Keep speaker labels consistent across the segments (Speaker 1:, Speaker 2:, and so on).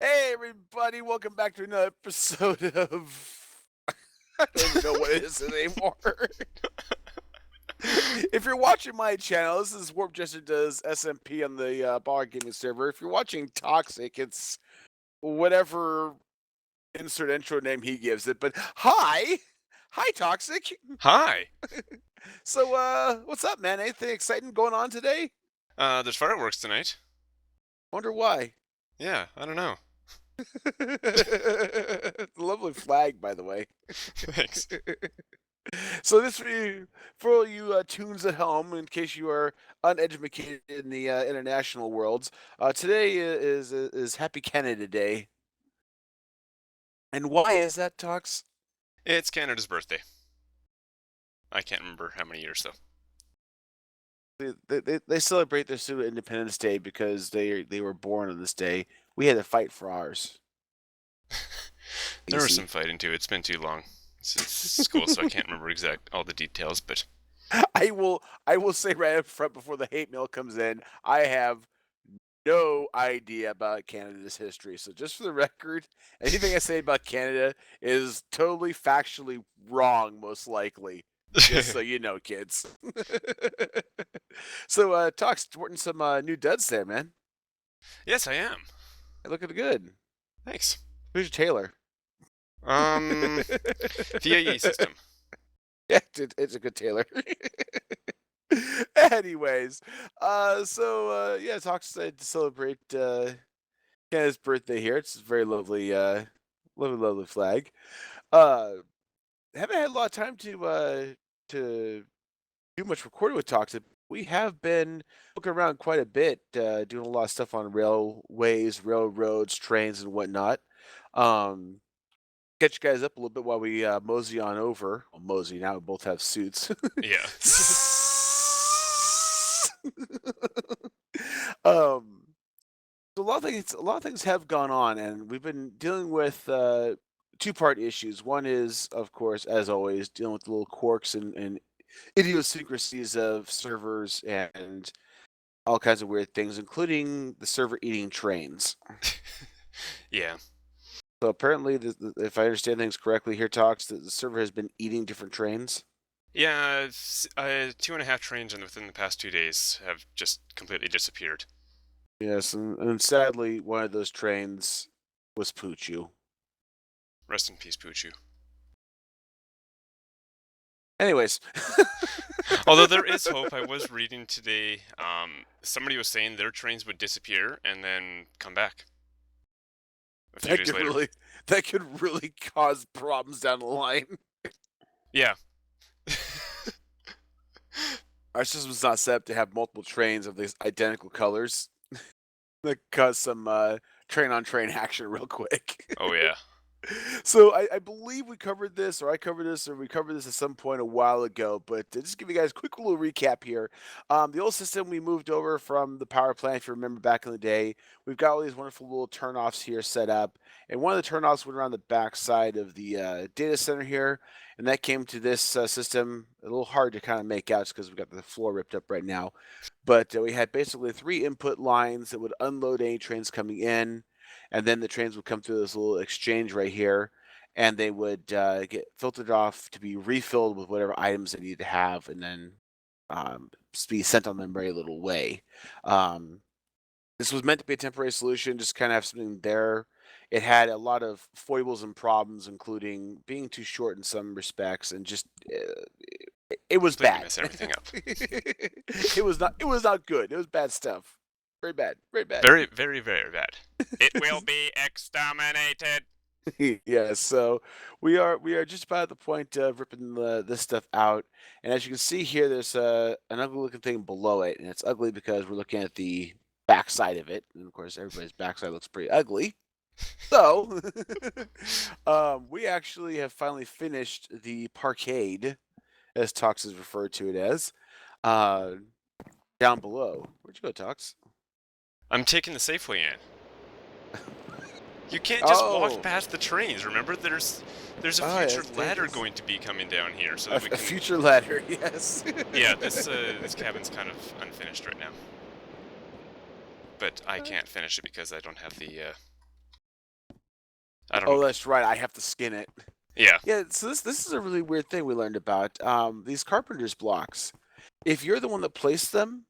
Speaker 1: Hey, everybody, welcome back to another episode of. I don't even know what it is anymore. If you're watching my channel, this is Warp Jester does SMP on the bar gaming server. If you're watching Toxic, it's whatever insert intro name he gives it. But hi, Toxic.
Speaker 2: Hi.
Speaker 1: So, what's up, man? Anything exciting going on today?
Speaker 2: There's fireworks tonight.
Speaker 1: Wonder why.
Speaker 2: Yeah, I don't know.
Speaker 1: Lovely flag, by the way.
Speaker 2: Thanks.
Speaker 1: So this for all you tunes at home, in case you are uneducated in the international worlds, today is Happy Canada Day. And why is that, Tox?
Speaker 2: It's Canada's birthday. I can't remember how many years though.
Speaker 1: They celebrate their student Independence Day because they were born on this day. We had to fight for ours.
Speaker 2: There was
Speaker 1: Easy.
Speaker 2: some fighting too. It's been too long since school, so I can't remember all the details. But
Speaker 1: I will say right up front before the hate mail comes in, I have no idea about Canada's history. So just for the record, anything I say about Canada is totally factually wrong, most likely. Just so you know, kids. So, Talk sporting some new duds there, man.
Speaker 2: yes, I am.
Speaker 1: Hey, looking good.
Speaker 2: Thanks.
Speaker 1: Who's your tailor?
Speaker 2: Um, VAE system.
Speaker 1: Yeah, it's a good tailor. Anyways, yeah, Talk decided to celebrate Canada's birthday here. It's a very lovely, lovely flag. Uh, haven't had a lot of time to do much recording with Toxic. We have been looking around quite a bit, doing a lot of stuff on railways, railroads, trains, and whatnot. Um, Catch you guys up a little bit while we mosey on over. Well, mosey now we both have suits.
Speaker 2: Yeah.
Speaker 1: um, so a lot of things have gone on, and we've been dealing with two-part issues. One is, of course, as always, dealing with the little quirks and idiosyncrasies of servers and all kinds of weird things, including the server eating trains.
Speaker 2: Yeah.
Speaker 1: So apparently, if I understand things correctly, here talks that the server has been eating different trains.
Speaker 2: Yeah. 2.5 trains within the past 2 days have just completely disappeared.
Speaker 1: Yes, and sadly, one of those trains was Poochu.
Speaker 2: Rest in peace, Poochu.
Speaker 1: Anyways,
Speaker 2: Although there is hope. I was reading today. Somebody was saying their trains would disappear and then come back a few
Speaker 1: that
Speaker 2: days
Speaker 1: could
Speaker 2: later.
Speaker 1: really that could really cause problems down the line.
Speaker 2: Yeah.
Speaker 1: Our system's not set up to have multiple trains of these identical colors. That cause some train on train action real quick.
Speaker 2: Oh yeah.
Speaker 1: So I believe we covered this, or I covered this, or we covered this at some point a while ago. But to just give you guys a quick little recap here. The old system we moved over from the power plant. If you remember back in the day, we've got all these wonderful little turnoffs here set up, and one of the turnoffs went around the back side of the data center here, and that came to this system. A little hard to kind of make out because we've got the floor ripped up right now. But we had basically three input lines that would unload any trains coming in, and then the trains would come through this little exchange right here, and they would get filtered off to be refilled with whatever items they need to have, and then be sent on their merry little way. Um, this was meant to be a temporary solution, just kind of have something there. It had a lot of foibles and problems, including being too short in some respects, and just it was
Speaker 2: Completely
Speaker 1: bad.
Speaker 2: messing everything up.
Speaker 1: It was not. It was not good. It was bad stuff. Very bad. Very bad.
Speaker 2: Very, very, very bad. It will be exterminated.
Speaker 1: Yeah, so we are just about at the point of ripping this stuff out, and as you can see here, there's an ugly looking thing below it, and it's ugly because we're looking at the backside of it, and of course everybody's backside looks pretty ugly. So we actually have finally finished the parkade, as Tox has referred to it as, uh, down below. Where'd you go, Tox?
Speaker 2: I'm taking the Safeway in. You can't just walk
Speaker 1: Oh,
Speaker 2: past the trains. Remember, there's a
Speaker 1: yeah,
Speaker 2: future
Speaker 1: it's
Speaker 2: ladder
Speaker 1: dangerous.
Speaker 2: going to be coming down here, so
Speaker 1: A,
Speaker 2: that we
Speaker 1: a
Speaker 2: can.
Speaker 1: future ladder, yes.
Speaker 2: Yeah, this cabin's kind of unfinished right now, but I can't finish it because I don't have the I don't know.
Speaker 1: Oh, that's right. I have to skin it.
Speaker 2: Yeah.
Speaker 1: Yeah. So this is a really weird thing we learned about. These carpenter's blocks. If you're the one that placed them,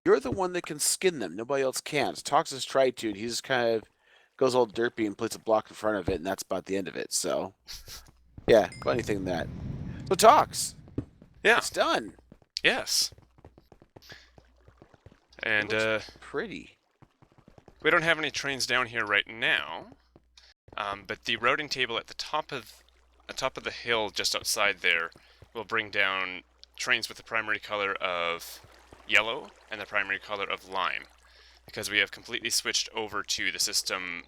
Speaker 1: you're the one that can skin them. Nobody else can. Tox has tried to, and he just kind of goes all derpy and puts a block in front of it, and that's about the end of it. So, yeah, funny thing that. So, Tox,
Speaker 2: Yeah.
Speaker 1: it's done.
Speaker 2: Yes.
Speaker 1: It
Speaker 2: And
Speaker 1: looks pretty.
Speaker 2: we don't have any trains down here right now. But the routing table at the top of the hill just outside there will bring down trains with the primary color of yellow and the primary color of lime, because we have completely switched over to the system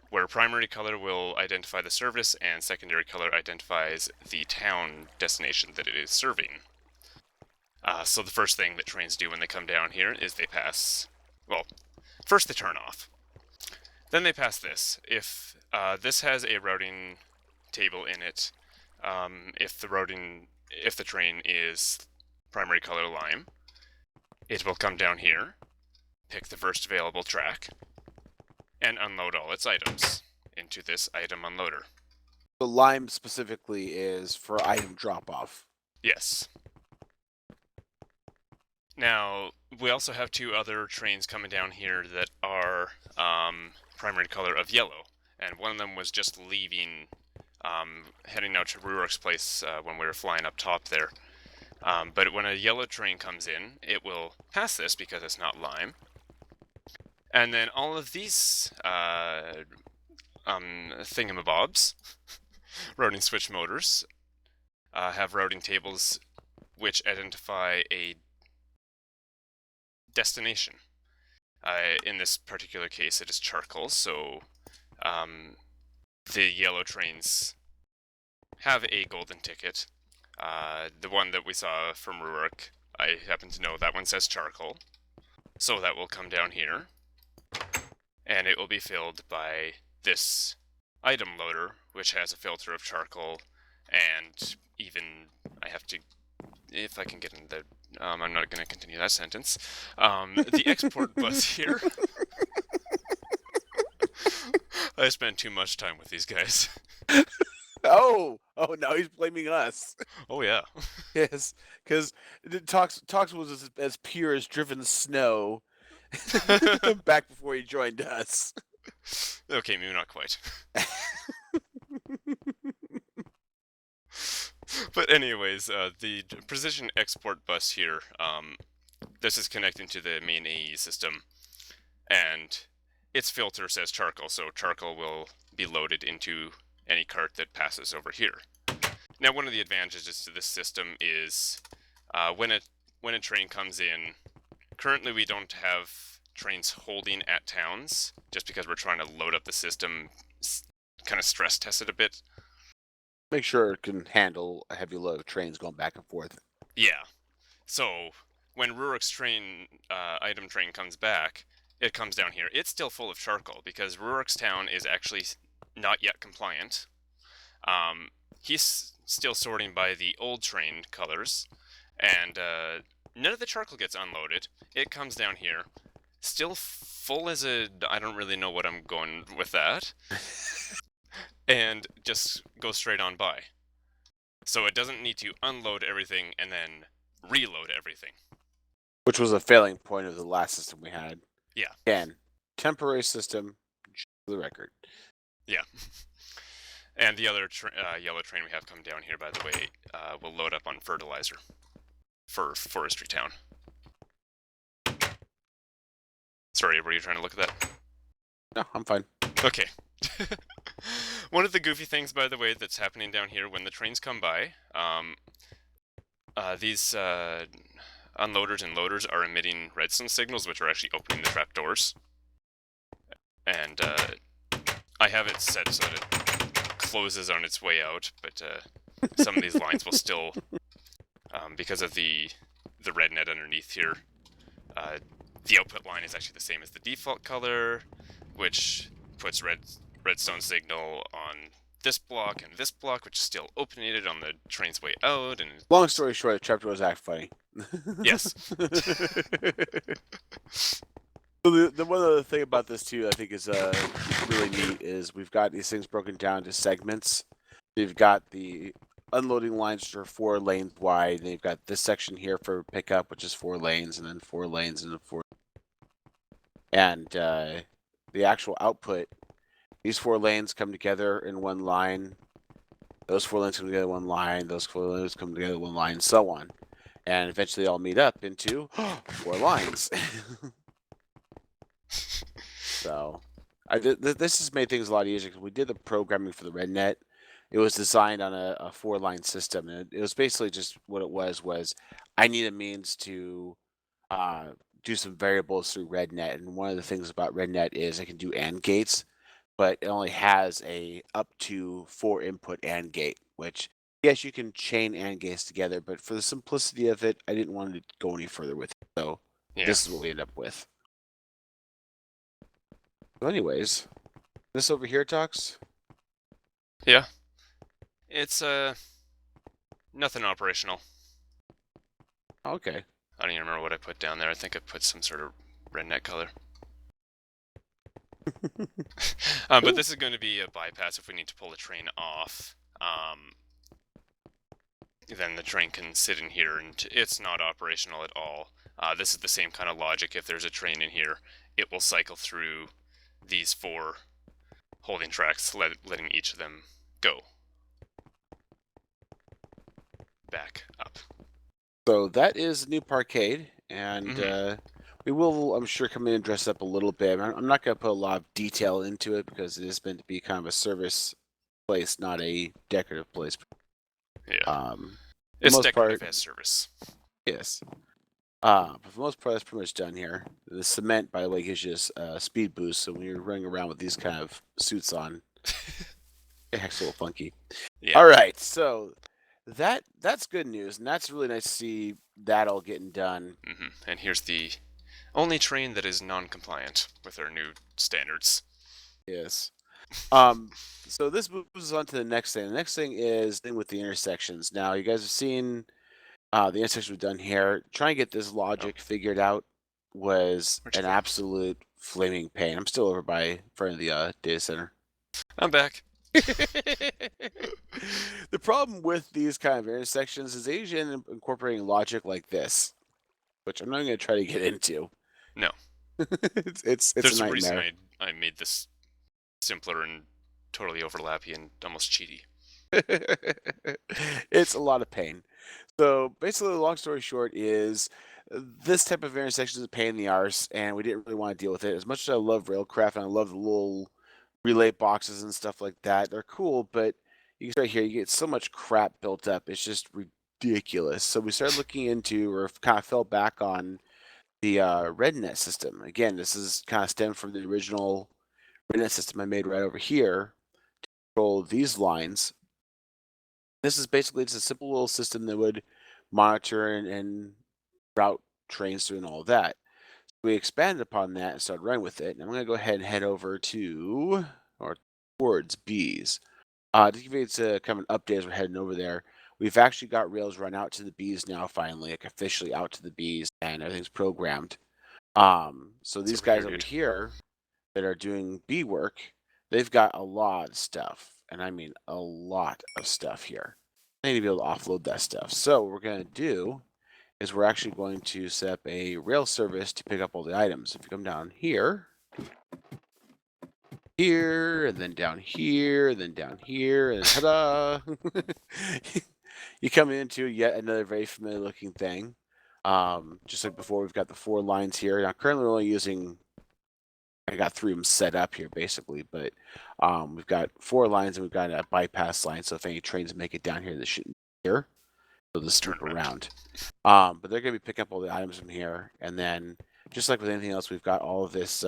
Speaker 2: where primary color will identify the service and secondary color identifies the town destination that it is serving. So the first thing that trains do when they come down here is they pass, well, first they turn off. Then they pass this. If this has a routing table in it, if the train is primary color lime, it will come down here, pick the first available track, and unload all its items into this item unloader.
Speaker 1: The lime specifically is for item drop off.
Speaker 2: Yes. Now, we also have two other trains coming down here that are primary color of yellow, and one of them was just leaving, heading out to Ruark's place when we were flying up top there. But when a yellow train comes in, it will pass this because it's not lime. And then all of these thingamabobs, routing switch motors, have routing tables which identify a destination. In this particular case, it is charcoal, so the yellow trains have a golden ticket. The one that we saw from Ruark, I happen to know that one says charcoal, so that will come down here, and it will be filled by this item loader, which has a filter of charcoal, and even, I have to, if I can get in the, I'm not going to continue that sentence, the export bus here. I spend too much time with these guys.
Speaker 1: Oh, now he's blaming us.
Speaker 2: Oh yeah.
Speaker 1: Yes, because Tox was as pure as driven snow back before he joined us.
Speaker 2: Okay, maybe not quite. But anyways, the precision export bus here, this is connecting to the main AE system, and its filter says charcoal, so charcoal will be loaded into any cart that passes over here. Now, one of the advantages to this system is when a train comes in, currently we don't have trains holding at towns, just because we're trying to load up the system, kind of stress test it a bit.
Speaker 1: Make sure it can handle a heavy load of trains going back and forth.
Speaker 2: Yeah. So when Ruark's train item train comes back, it comes down here. It's still full of charcoal because Ruark's town is actually not yet compliant. He's still sorting by the old train colors, and none of the charcoal gets unloaded. It comes down here, still full as a, I don't really know what I'm going with that, and just goes straight on by. So it doesn't need to unload everything and then reload everything.
Speaker 1: Which was a failing point of the last system we had.
Speaker 2: Yeah.
Speaker 1: Again, temporary system, just for the record.
Speaker 2: Yeah. And the other yellow train we have come down here, by the way, will load up on fertilizer for Forestry Town. Sorry, were you trying to look at that?
Speaker 1: No, I'm fine.
Speaker 2: Okay. One of the goofy things, by the way, that's happening down here when the trains come by, these unloaders and loaders are emitting redstone signals, which are actually opening the trapdoors. And I have it set so that it closes on its way out, but some of these lines will still, because of the red net underneath here, the output line is actually the same as the default color, which puts redstone signal on this block and this block, which is still open-ended on the train's way out. And
Speaker 1: long story short, the trapdoors act funny.
Speaker 2: Yes.
Speaker 1: So the one other thing about this too, I think is really neat is we've got these things broken down to segments. You've got the unloading lines which are 4 lanes wide, and you've got this section here for pickup, which is 4 lanes, and then 4 lanes, and then four. And the actual output, these 4 lanes come together in one line. Those 4 lanes come together in one line. Those 4 lanes come together in one line, and so on. And eventually, they all meet up into 4 lines. So, this has made things a lot easier because we did the programming for the RedNet. It was designed on a 4 line system, and it was basically just what it was I need a means to uh, do some variables through RedNet. And one of the things about RedNet is it can do AND gates, but it only has a up to 4 input AND gate, which yes, you can chain AND gates together, but for the simplicity of it, I didn't want to go any further with it. So
Speaker 2: Yeah.
Speaker 1: this is what we end up with. So anyways, this over here talks.
Speaker 2: Yeah. It's nothing operational.
Speaker 1: Okay.
Speaker 2: I don't even remember what I put down there. I think I put some sort of redneck color. But this is going to be a bypass if we need to pull a train off. Then the train can sit in here, and it's not operational at all. This is the same kind of logic. If there's a train in here, it will cycle through these 4 holding tracks, letting each of them go back up.
Speaker 1: So that is new parkade, and
Speaker 2: Mm-hmm.
Speaker 1: we will, I'm sure, come in and dress up a little bit. I'm not going to put a lot of detail into it because it is meant to be kind of a service place, not a decorative place.
Speaker 2: Yeah.
Speaker 1: For the
Speaker 2: It's
Speaker 1: most
Speaker 2: decorative
Speaker 1: part,
Speaker 2: as service.
Speaker 1: yes. But for the most part, that's pretty much done here. The cement, by the way, gives you a speed boost, so when you're running around with these kind of suits on, it acts a little funky.
Speaker 2: Yeah.
Speaker 1: All right, so that's good news, and that's really nice to see that all getting done.
Speaker 2: Mm-hmm. And here's the only train that is non-compliant with our new standards.
Speaker 1: Yes. Um, so this moves us on to the next thing. The next thing is thing with the intersections. Now, you guys have seen the intersection we've done here. Trying to get this
Speaker 2: Oh,
Speaker 1: logic figured out was
Speaker 2: where'd you
Speaker 1: an
Speaker 2: go?
Speaker 1: absolute flaming pain. I'm still over by front of the data center.
Speaker 2: I'm back.
Speaker 1: The problem with these kind of intersections is they usually end up incorporating logic like this, which I'm not going to try to get into.
Speaker 2: No,
Speaker 1: It's a
Speaker 2: there's a reason
Speaker 1: nightmare.
Speaker 2: I made this simpler and totally overlappy and almost cheaty.
Speaker 1: It's a lot of pain. So basically, the long story short is this type of intersection is a pain in the arse, and we didn't really want to deal with it. As much as I love Railcraft and I love the little relay boxes and stuff like that, they're cool, but you can start here, you get so much crap built up. It's just ridiculous. So we started looking into, or kind of fell back on the RedNet system. Again, this is kind of stemmed from the original RedNet system I made right over here to control these lines. This is basically just a simple little system that would monitor and route trains through and all that. So we expanded upon that and started running with it. And I'm going to go ahead and head over to or towards B's. To give you kind of an update as we're heading over there, we've actually got rails run out to the B's now. Finally, like officially out to the B's, and everything's programmed. So
Speaker 2: It's
Speaker 1: these
Speaker 2: over here,
Speaker 1: guys over
Speaker 2: dude.
Speaker 1: here that are doing B work, they've got a lot of stuff, and I mean a lot of stuff here. They need to be able to offload that stuff. So what we're going to do is we're actually going to set up a rail service to pick up all the items. If you come down here, and then down here, and then down here, and ta-da! You come into yet another very familiar looking thing. Just like before, we've got the 4 lines here. Now, currently, we're only using I got 3 of them set up here basically, but we've got 4 lines and we've got a bypass line. So if any trains make it down here, they shouldn't be here. So they'll
Speaker 2: Turn
Speaker 1: swoop
Speaker 2: around.
Speaker 1: around. But they're going to be picking up all the items from here, and then just like with anything else, we've got all of this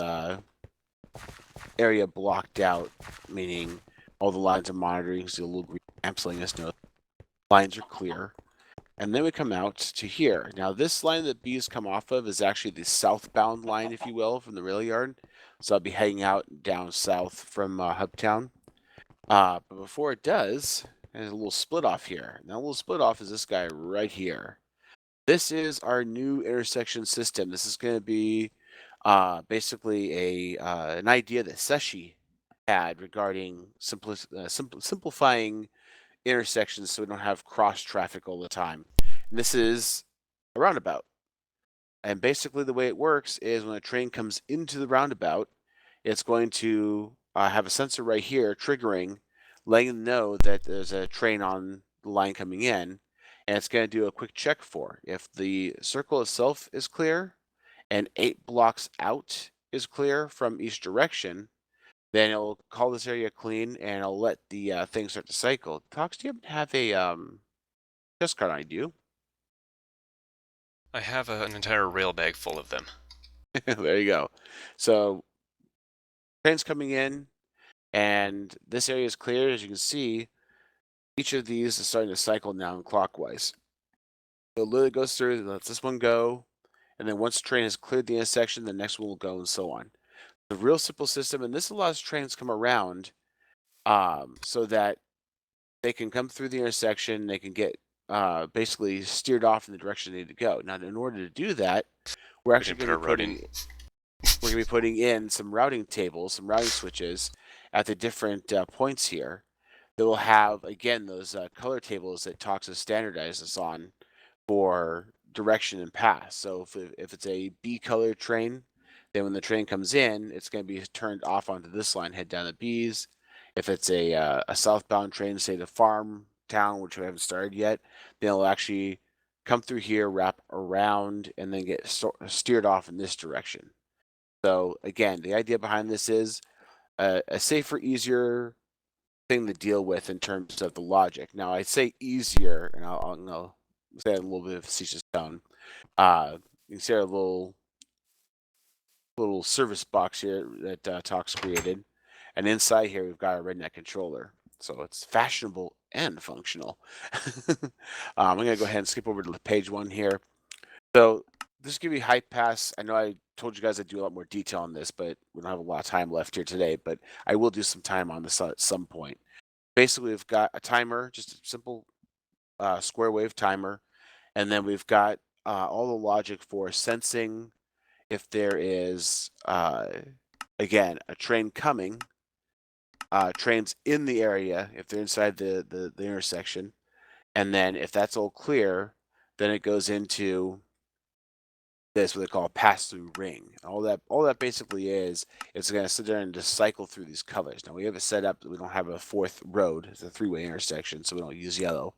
Speaker 1: area blocked out, meaning all the lines are monitoring. So a little green lamps letting us know lines are clear. And then we come out to here. Now, this line that bees come off of is actually the southbound line, if you will, from the rail yard. So I'll be heading out down south from Hubtown. But before it does, there's a little split off here. Now, a little split off is this guy right here. This is our new intersection system. This is going to be basically an idea that Seshi had regarding simplifying intersections so we don't have cross traffic all the time. And this is a roundabout. And basically, the way it works is when a train comes into the roundabout, it's going to have a sensor right here triggering, letting them know that there's a train on the line coming in, and it's going to do a quick check for if the circle itself is clear and 8 blocks out is clear from each direction. Then it'll call this area clean and it'll let the thing start to cycle. Cox, do you have a test card on you? Do you?
Speaker 2: I have an entire rail bag full of them.
Speaker 1: There you go. So trains coming in, and this area is clear. As you can see, each of these is starting to cycle now clockwise. So it literally goes through, lets this one go, and then once the train has cleared the intersection, the next one will go, and so on. The real simple system, and this allows trains to come around so that they can come through the intersection, they can get basically steered off in the direction they need to go. Now, in order to do that, we're
Speaker 2: We
Speaker 1: actually
Speaker 2: didn't
Speaker 1: going
Speaker 2: put
Speaker 1: to
Speaker 2: our
Speaker 1: be
Speaker 2: route in.
Speaker 1: putting in some routing tables, some routing switches at the different points here that will have, again, those color tables that Toxa standardizes on for direction and path. So if it's a B color train, then when the train comes in, it's going to be turned off onto this line, head down the B's. If it's a southbound train, say to Farm Town, which we haven't started yet, then it'll actually come through here, wrap around, and then get steered off in this direction. So again, the idea behind this is a safer, easier thing to deal with in terms of the logic. Now, I say easier, and I'll say a little bit of facetious tone. You can see our little service box here that Talks created, and inside here we've got our redneck controller. So it's fashionable and functional. I'm gonna go ahead and skip over to page 1 here. So this give you height pass. I know I told you guys I'd do a lot more detail on this, but we don't have a lot of time left here today. But I will do some time on this at some point. Basically, we've got a timer, just a simple square wave timer, and then we've got all the logic for sensing if there is, again, a train coming, trains in the area, if they're inside the intersection, and then if that's all clear, then it goes into this what they call a pass-through ring. All that basically is it's going to sit there and just cycle through these colors. Now we have it set up that we don't have a fourth road. It's a three-way intersection, so we don't use yellow.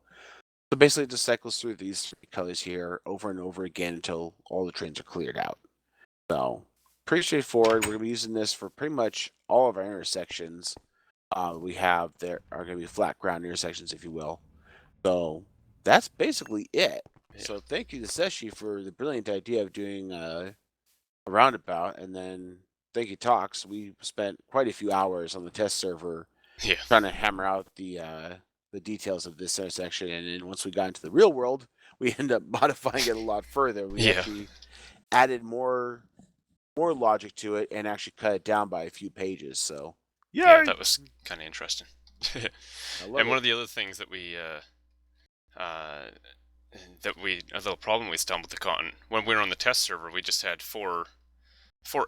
Speaker 1: So basically, it just cycles through these three colors here over and over again until all the trains are cleared out. So pretty straightforward. We're going to be using this for pretty much all of our intersections. We have there are going to be flat ground intersections, if you will. So that's basically it.
Speaker 2: Yeah.
Speaker 1: So thank you to Seshi for the brilliant idea of doing a roundabout, and then thank you Talks. We spent quite a few hours on the test server
Speaker 2: Yeah.
Speaker 1: trying to hammer out the details of this intersection, and then once we got into the real world, we ended up modifying it a lot further. We
Speaker 2: Yeah.
Speaker 1: actually added more logic to it and actually cut it down by a few pages. So
Speaker 2: Yeah, that was kind of interesting.
Speaker 1: I love
Speaker 2: And one
Speaker 1: it.
Speaker 2: of the other things that a little problem we stumbled upon when we were on the test server, we just had four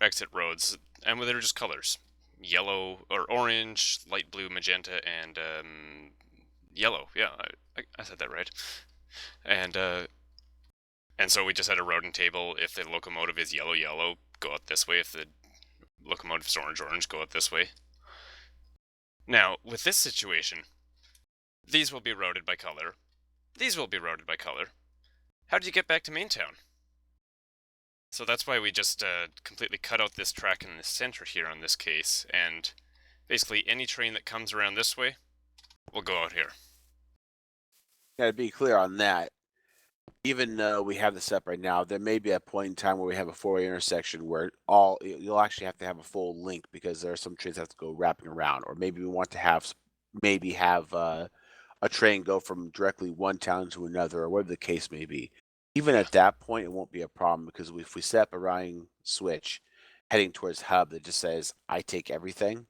Speaker 2: exit roads, and they were just colors: yellow or orange, light blue, magenta, and yellow. Yeah, I said that right. And so we just had a routing table. If the locomotive is yellow, yellow, go out this way. If the locomotive is orange, orange, go out this way. Now, with this situation, these will be routed by color. These will be routed by color. How do you get back to main town? So that's why we just completely cut out this track in the center here on this case, and basically any train that comes around this way will go out here.
Speaker 1: Got to be clear on that. Even though we have this up right now, there may be a point in time where we have a four-way intersection where you'll actually have to have a full link because there are some trains that have to go wrapping around, or maybe we want to have a train go from directly one town to another, or whatever the case may be. Even
Speaker 2: Yeah.
Speaker 1: at that point, it won't be a problem because if we set up a routing switch heading towards hub that just says I take everything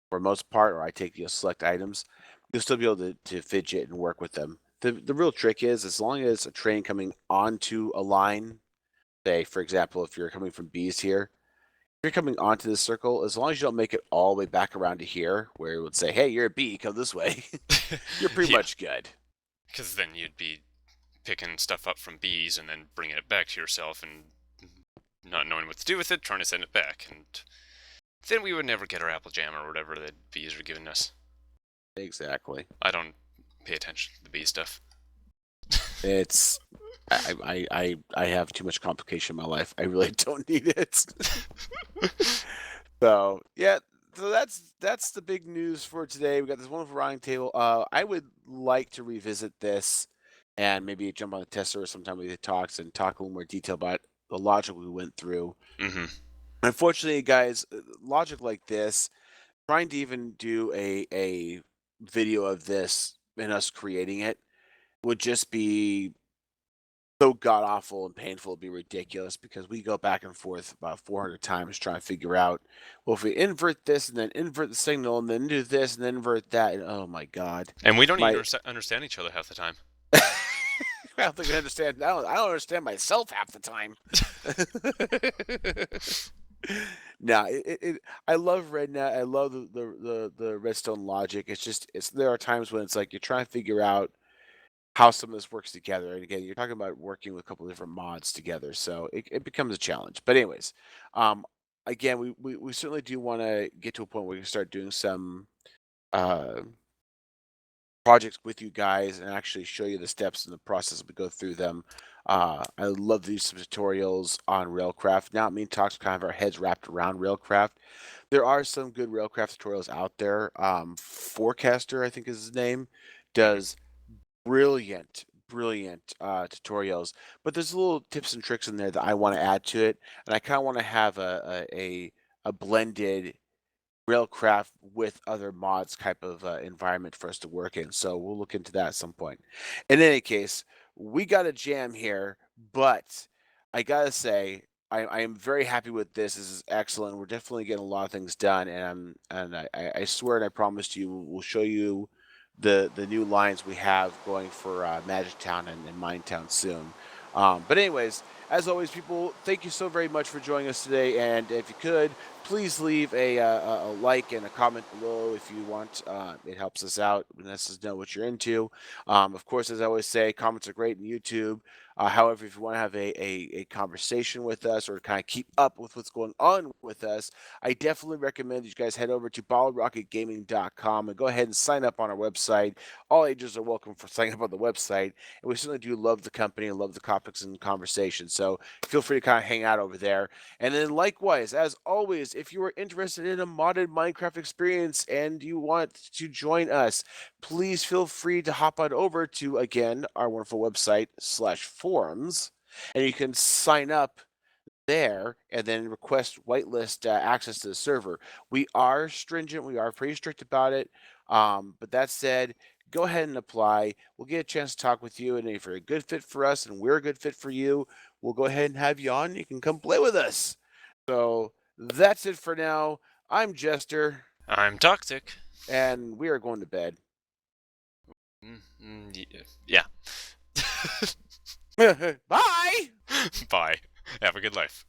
Speaker 1: for most part, or I take select items, you'll still be able to fidget and work with them. The real trick is as long as a train coming onto a line, say for example, if you're coming from B's here, you're coming onto the circle, as long as you don't make it all the way back around to here, where it would say, "Hey, you're a bee, come this way," you're pretty
Speaker 2: Yeah,
Speaker 1: much good.
Speaker 2: because then you'd be picking stuff up from bees and then bringing it back to yourself and not knowing what to do with it, trying to send it back, and then we would never get our apple jam or whatever the bees are giving us.
Speaker 1: Exactly.
Speaker 2: I don't pay attention to the bee stuff.
Speaker 1: It's I have too much complication in my life. I really don't need it. So yeah, so that's the big news for today. We got this wonderful rounding table. I would like to revisit this and maybe jump on the test server sometime with the talks and talk a little more detail about the logic we went through.
Speaker 2: Mm-hmm.
Speaker 1: Unfortunately, guys, logic like this, trying to even do a video of this and us creating it would just be so god awful and painful, it'd be ridiculous because we go back and forth about 400 times trying to figure out, well, if we invert this and then invert the signal and then do this and then invert that, and oh my god,
Speaker 2: And we don't even
Speaker 1: my
Speaker 2: understand each other half the time.
Speaker 1: I don't think I understand. I don't understand myself half the time. No, I love RedNet. I love the Redstone logic. It's just there are times when it's like you're trying to figure out how some of this works together. And again, you're talking about working with a couple of different mods together, so it becomes a challenge. But anyways, um, again, we certainly do want to get to a point where we can start doing some uh, projects with you guys and actually show you the steps and the process as we go through them. I love these some tutorials on Railcraft. Now, me and Talks kind of our heads wrapped around Railcraft. There are some good Railcraft tutorials out there. Forecaster, I think is his name,
Speaker 2: Mm-hmm.
Speaker 1: does brilliant tutorials, but there's little tips and tricks in there that I want to add to it, and I kind of want to have a blended Railcraft with other mods type of environment for us to work in. So we'll look into that at some point. In any case, we got a jam here, but I gotta say, I am very happy with this. This is excellent. We're definitely getting a lot of things done, and I swear and I promise you, we'll show you the new lines we have going for Magic Town and Mine Town soon. But anyways, as always, people, thank you so very much for joining us today. And if you could, please leave a like and a comment below if you want. It helps us out and lets us know what you're into. Of course, as I always say, comments are great in YouTube. However, if you want to have a conversation with us or kind of keep up with what's going on with us, I definitely recommend you guys head over to bottlerocketgaming.com and go ahead and sign up on our website. All ages are welcome for signing up on the website. And we certainly do love the company and love the topics and conversations. So feel free to kind of hang out over there. And then likewise, as always, if you are interested in a modded Minecraft experience and you want to join us, please feel free to hop on over to, again, our wonderful website /forums, and you can sign up there and then request whitelist access to the server. We are stringent. We are pretty strict about it. But that said, go ahead and apply. We'll get a chance to talk with you. And if you're a good fit for us and we're a good fit for you, we'll go ahead and have you on. You can come play with us. So that's it for now. I'm Jester,
Speaker 2: I'm toxic.
Speaker 1: and we are going to bed.
Speaker 2: Yeah.
Speaker 1: Bye.
Speaker 2: Bye. Have a good life.